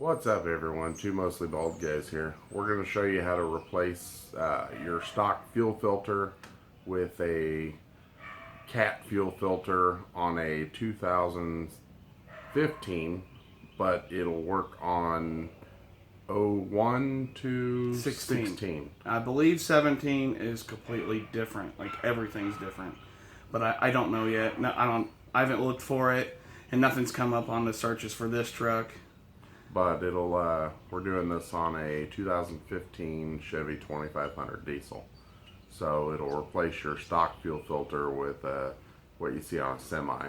What's up, everyone? Two mostly bald guys here. We're going to show you how to replace your stock fuel filter with a cat fuel filter on a 2015, but it'll work on 01 to 16. I believe 17 is completely different. Like everything's different, but I don't know yet. No, I haven't looked for it, and nothing's come up on the searches for this truck. But it'll we're doing this on a 2015 Chevy 2500 diesel, so it'll replace your stock fuel filter with what you see on a semi,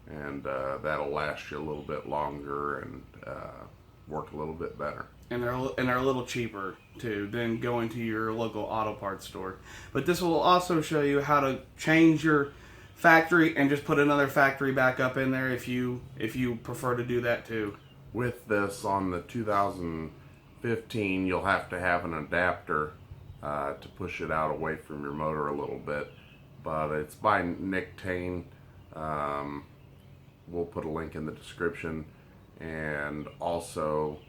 and that'll last you a little bit longer and work a little bit better. And they're a little cheaper too than going to your local auto parts store. But this will also show you how to change your factory and just put another factory back up in there if you prefer to do that too. With this on the 2015, you'll have to have an adapter to push it out away from your motor a little bit, but it's by Nick Tane. We'll put a link in the description, and also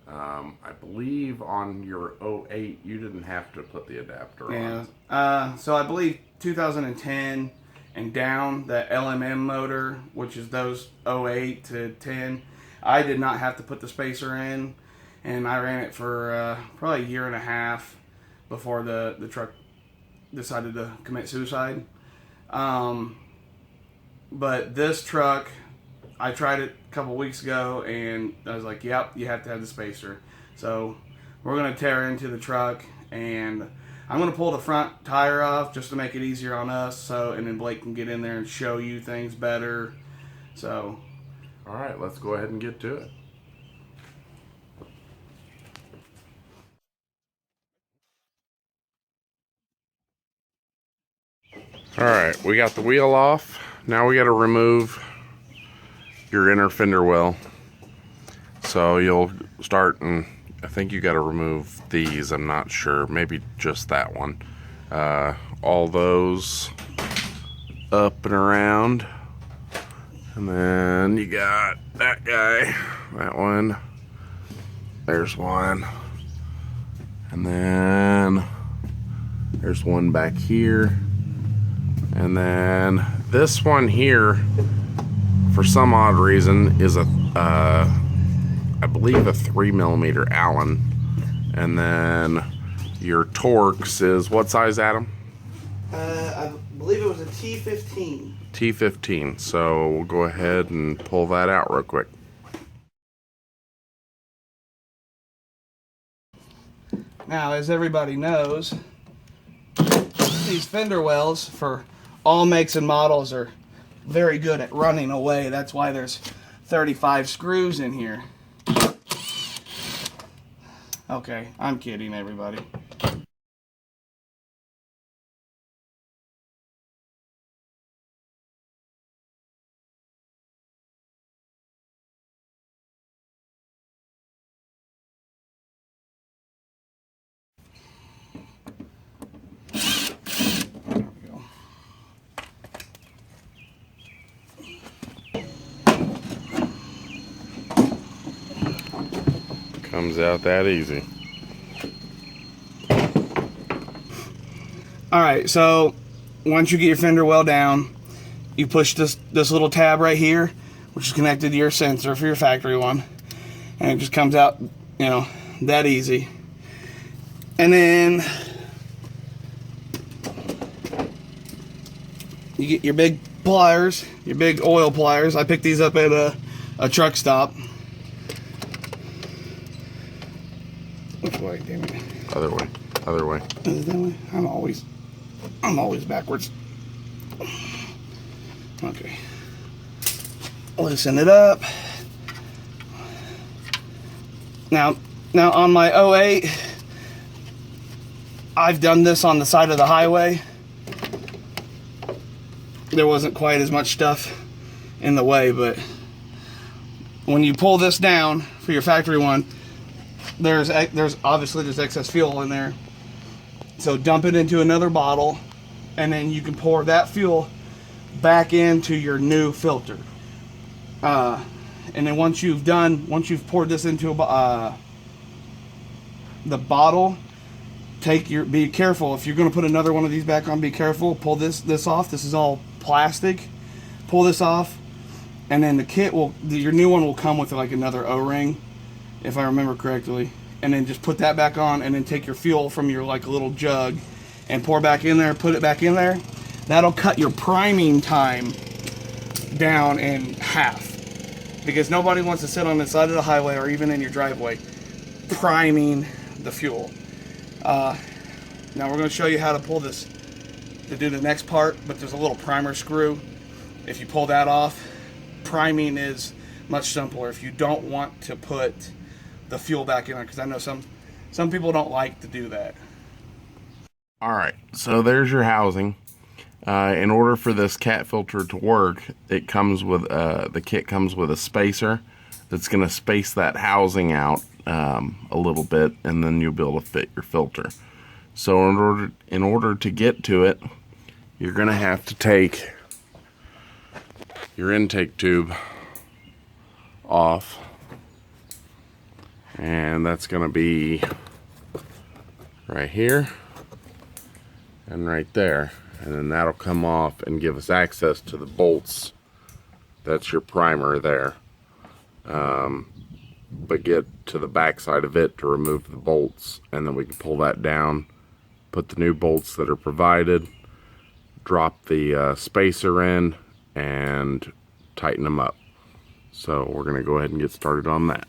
I believe on your 08 you didn't have to put the adapter on. Yeah, so I believe 2010 and down, the LMM motor, which is those 08 to 10, I did not have to put the spacer in, and I ran it for probably a year and a half before the truck decided to commit suicide. But this truck, I tried it a couple weeks ago, and I was like, yep, you have to have the spacer. So we're going to tear into the truck, and I'm going to pull the front tire off just to make it easier on us, and then Blake can get in there and show you things better. So... all right, let's go ahead and get to it. All right, we got the wheel off. Now we got to remove your inner fender well. So you'll start, and I think you got to remove these. I'm not sure, maybe just that one. All those up and around. And then you got that guy, that one, there's one, and then there's one back here, and then this one here, for some odd reason, is I believe a 3mm Allen, and then your Torx is what size, Adam? I believe it was a T15. T15, so we'll go ahead and pull that out real quick. Now, as everybody knows, these fender wells for all makes and models are very good at running away. That's why there's 35 screws in here. Okay, I'm kidding, everybody. Comes out that easy. Alright, so once you get your fender well down, you push this little tab right here, which is connected to your sensor for your factory one, and it just comes out, that easy. And then you get your big pliers, your big oil pliers. I picked these up at a truck stop. Which way, damn it? Other way. Other way. Is it that way? I'm always backwards. Okay. Loosen it up. Now on my 08, I've done this on the side of the highway. There wasn't quite as much stuff in the way, but when you pull this down for your factory one, there's obviously excess fuel in there. So dump it into another bottle, and then you can pour that fuel back into your new filter. and then once you've poured this into the bottle, be careful. If you're going to put another one of these back on, be careful. Pull this off. This is all plastic. Pull this off, and then your new one will come with like another O-ring, if I remember correctly. And then just put that back on, and then take your fuel from your like little jug and pour back in there, put it back in there. That'll cut your priming time down in half, because nobody wants to sit on the side of the highway or even in your driveway priming the fuel. Now we're going to show you how to pull this to do the next part, but there's a little primer screw. If you pull that off, priming is much simpler if you don't want to put the fuel back in there, because I know some people don't like to do that. All right, so there's your housing. In order for this cat filter to work, it comes with the kit comes with a spacer that's going to space that housing out a little bit, and then you'll be able to fit your filter. So in order to get to it, you're going to have to take your intake tube off, and that's going to be right here and right there, and then that'll come off and give us access to the bolts. That's your primer there, but get to the back side of it to remove the bolts, and then we can pull that down, put the new bolts that are provided, drop the spacer in, and tighten them up. So we're going to go ahead and get started on that.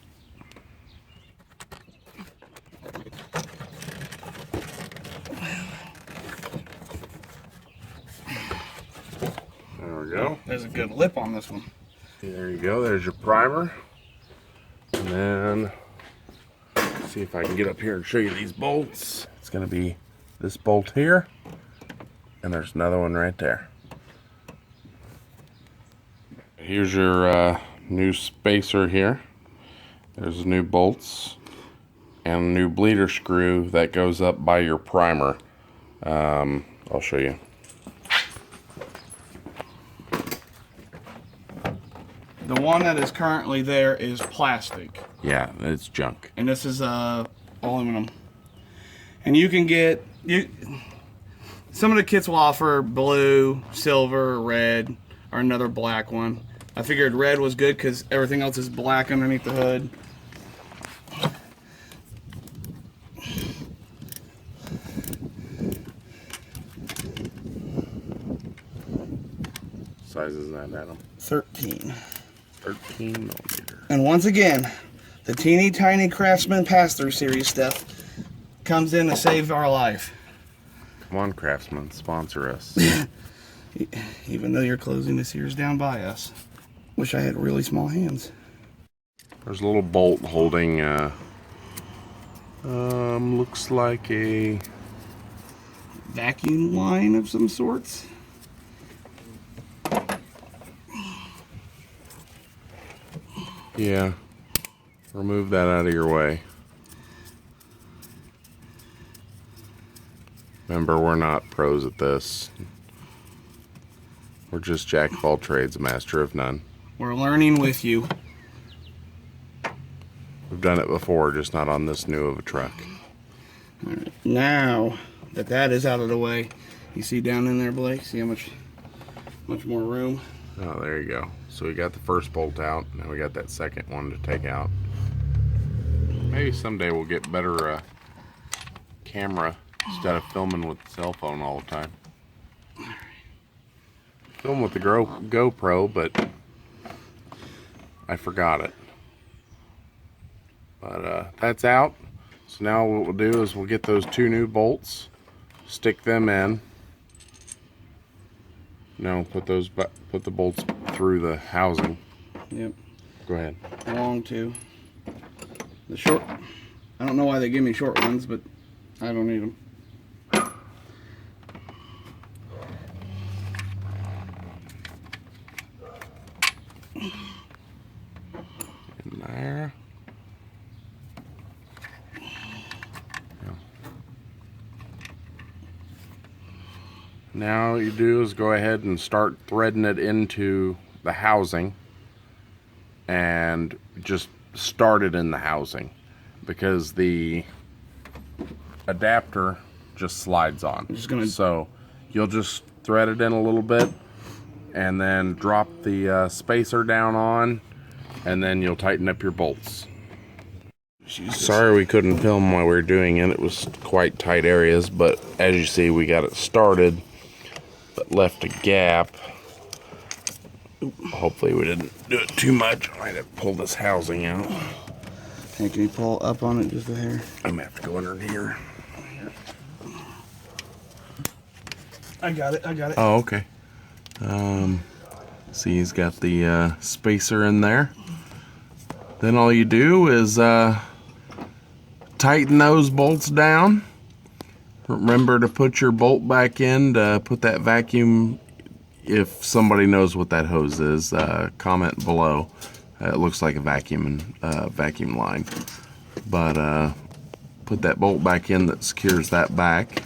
There we go. There's a good lip on this one. There you go. There's your primer. And then, let's see if I can get up here and show you these bolts. It's going to be this bolt here, and there's another one right there. Here's your new spacer here. There's new bolts and a new bleeder screw that goes up by your primer. I'll show you. The one that is currently there is plastic. Yeah, it's junk. And this is aluminum. And you can get some of the kits will offer blue, silver, red, or another black one. I figured red was good because everything else is black underneath the hood. Size is that, Adam? 13. 13 millimeter. And once again, the teeny tiny Craftsman pass-through series stuff comes in to save our life. Come on, Craftsman, sponsor us. Even though you're closing this year's down by us. Wish I had really small hands. There's a little bolt holding, looks like a Vacuum line of some sorts. Yeah, remove that out of your way. Remember, we're not pros at this. We're just jack of all trades, master of none. We're learning with you. We've done it before, just not on this new of a truck. All right. Now that is out of the way, you see down in there, Blake? See how much more room? Oh, there you go. So we got the first bolt out. Now we got that second one to take out. Maybe someday we'll get better camera instead of filming with the cell phone all the time. Film with the GoPro, but I forgot it. But that's out. So now what we'll do is we'll get those two new bolts, stick them in. No, put the bolts through the housing. Yep. Go ahead. Long two. The short. I don't know why they give me short ones, but I don't need them. In there. Now what you do is go ahead and start threading it into the housing, and just start it in the housing, because the adapter just slides on. So you'll just thread it in a little bit and then drop the spacer down on, and then you'll tighten up your bolts. Sorry we couldn't film while we were doing it. It was quite tight areas, but as you see, we got it started but left a gap. Hopefully we didn't do it too much. I might have to pull this housing out. Hey, can you pull up on it just a hair? I'm gonna have to go under here. I got it. Oh, okay. See, he's got the spacer in there. Then all you do is tighten those bolts down. Remember to put your bolt back in to put that vacuum. If somebody knows what that hose is, comment below. It looks like a vacuum line. But put that bolt back in that secures that back.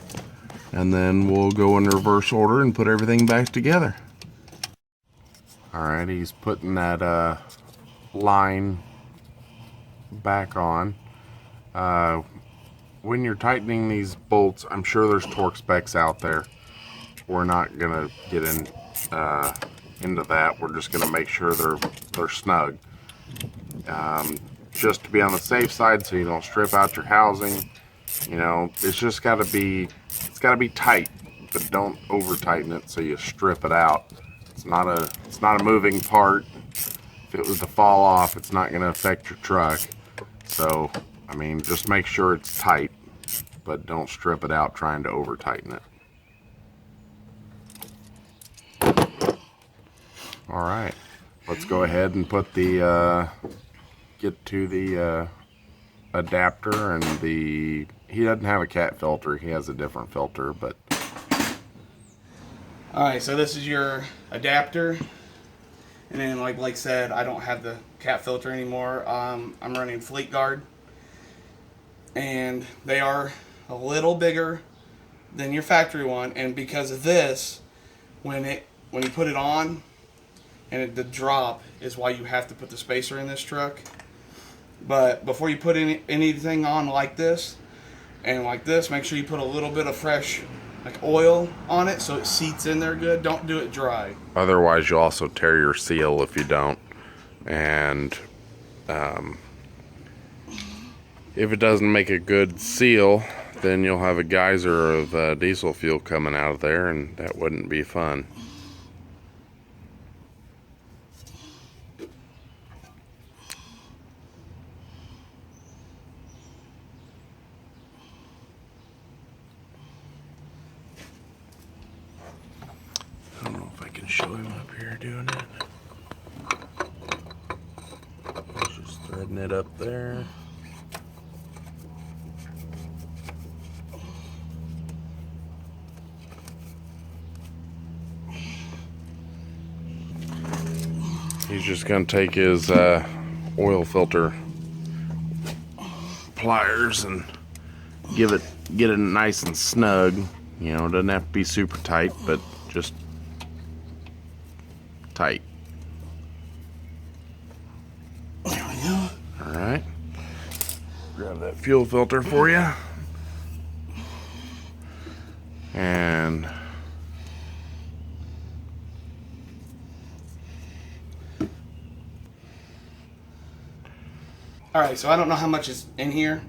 And then we'll go in reverse order and put everything back together. Alright, he's putting that line back on. When you're tightening these bolts, I'm sure there's torque specs out there. We're not gonna get into that. We're just gonna make sure they're snug. Just to be on the safe side, so you don't strip out your housing. You know, it's just gotta be tight, but don't over tighten it so you strip it out. It's not a moving part. If it was to fall off, it's not gonna affect your truck. So, I mean, just make sure it's tight, but don't strip it out trying to over tighten it. All right, let's go ahead and put the get to the adapter, and he doesn't have a cat filter, he has a different filter. But all right, so this is your adapter, and then like Blake said, I don't have the cat filter anymore. I'm running Fleet Guard, and they are a little bigger than your factory one, and because of this, when you put it on, and the drop is why you have to put the spacer in this truck. But before you put anything on like this and like this, make sure you put a little bit of fresh like oil on it so it seats in there good. Don't do it dry. Otherwise you'll also tear your seal if you don't. And if it doesn't make a good seal, then you'll have a geyser of diesel fuel coming out of there, and that wouldn't be fun. I don't know if I can show him up here doing it. Just threading it up there. He's just gonna take his oil filter pliers and get it nice and snug. You know, it doesn't have to be super tight, but just tight. There we go. All right. Grab that fuel filter for you. And all right, so I don't know how much is in here,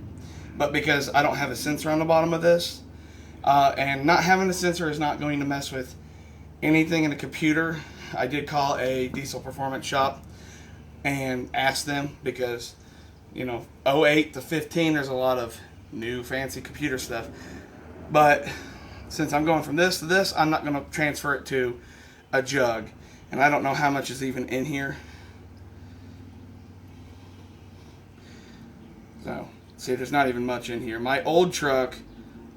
but because I don't have a sensor on the bottom of this, and not having a sensor is not going to mess with anything in the computer. I did call a diesel performance shop and ask them, because, you know, 08 to 15, there's a lot of new fancy computer stuff. But since I'm going from this to this, I'm not going to transfer it to a jug. And I don't know how much is even in here. So, see, there's not even much in here. My old truck,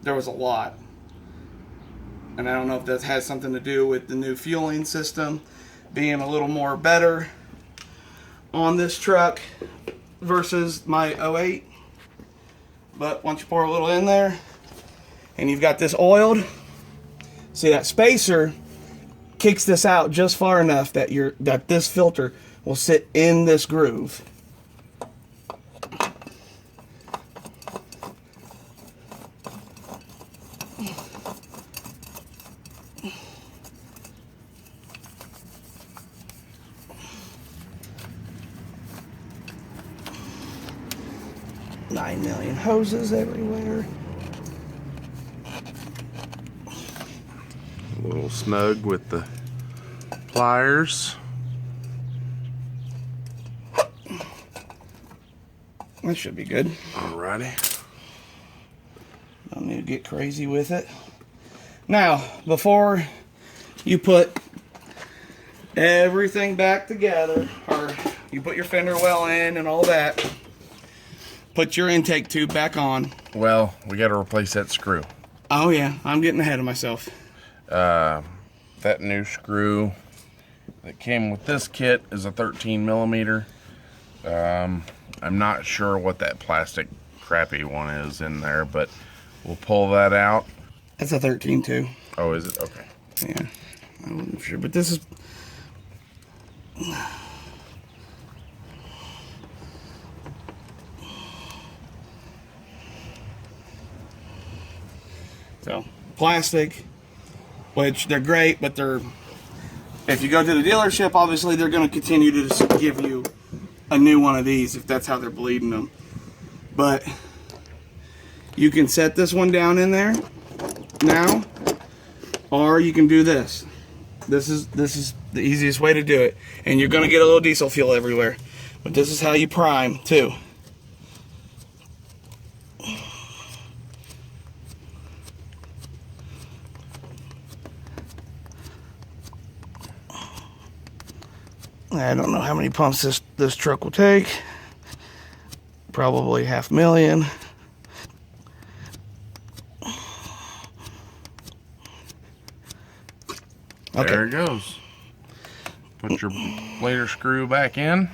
there was a lot. And I don't know if that has something to do with the new fueling system being a little more better on this truck versus my 08. But once you pour a little in there and you've got this oiled, see that spacer kicks this out just far enough that this filter will sit in this groove. Nine million hoses everywhere. A little snug with the pliers. That should be good. Alrighty. Don't need to get crazy with it. Now, before you put everything back together, or you put your fender well in and all that, put your intake tube back on. Well, we got to replace that screw. Oh yeah, I'm getting ahead of myself. That new screw that came with this kit is a 13 millimeter. I'm not sure what that plastic crappy one is in there, but we'll pull that out. That's a 13 too. Oh, is it? Okay. Yeah, I wasn't sure, but this is... So, plastic, which they're great, but they're... If you go to the dealership, obviously they're going to continue to just give you a new one of these if that's how they're bleeding them. But you can set this one down in there now, or you can do this. This is the easiest way to do it, and you're going to get a little diesel fuel everywhere. But this is how you prime too. I don't know how many pumps this truck will take. Probably 500,000. Okay. There it goes. Put your blader screw back in.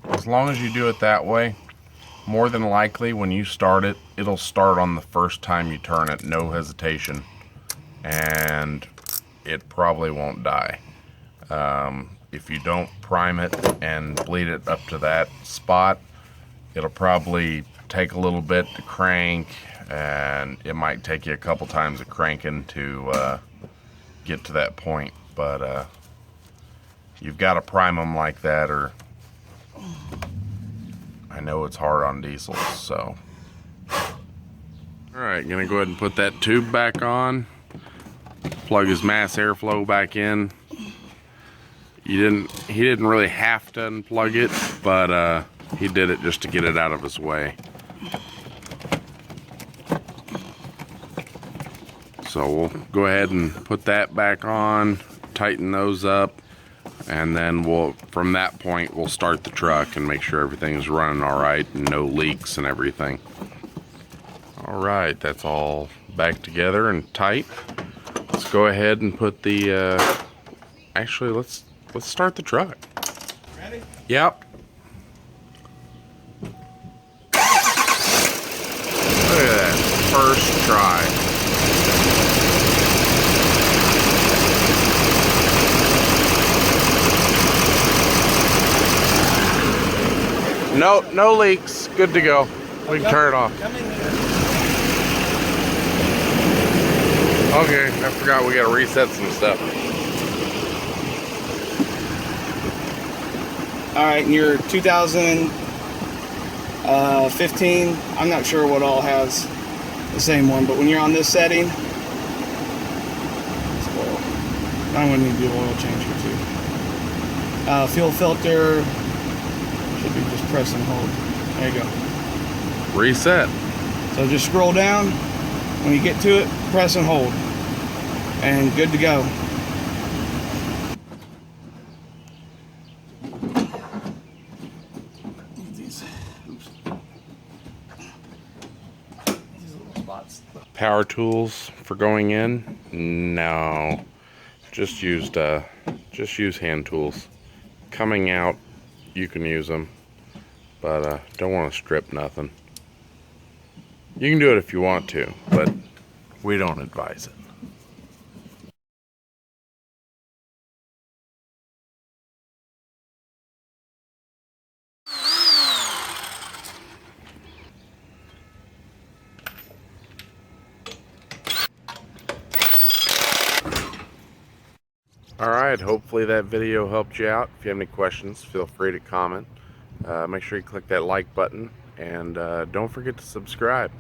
As long as you do it that way, more than likely when you start it, it'll start on the first time you turn it, no hesitation. And it probably won't die. If you don't prime it and bleed it up to that spot, it'll probably take a little bit to crank, and it might take you a couple times of cranking to get to that point. But you've got to prime them like that, or I know it's hard on diesels. So, all right, gonna go ahead and put that tube back on. Plug his mass airflow back in. He didn't really have to unplug it, but he did it just to get it out of his way. So we'll go ahead and put that back on, tighten those up, and then from that point we'll start the truck and make sure everything's running all right and no leaks and everything. All right, that's all back together and tight. Let's go ahead and put the, actually let's start the truck. Ready? Yep. Look at that, first try. No leaks, good to go. We can turn it off. Come in here. Okay, I forgot we gotta reset some stuff. Alright, in your 2015, I'm not sure what all has the same one, but when you're on this setting, it's oil. I'm going to need to do an oil change here too. Fuel filter should be just press and hold. There you go. Reset. So just scroll down. When you get to it, press and hold. And good to go. These little spots. Power tools for going in? No. Just use hand tools. Coming out, you can use them, but don't want to strip nothing. You can do it if you want to, but we don't advise it. Alright, hopefully that video helped you out. If you have any questions, feel free to comment. Make sure you click that like button, and don't forget to subscribe.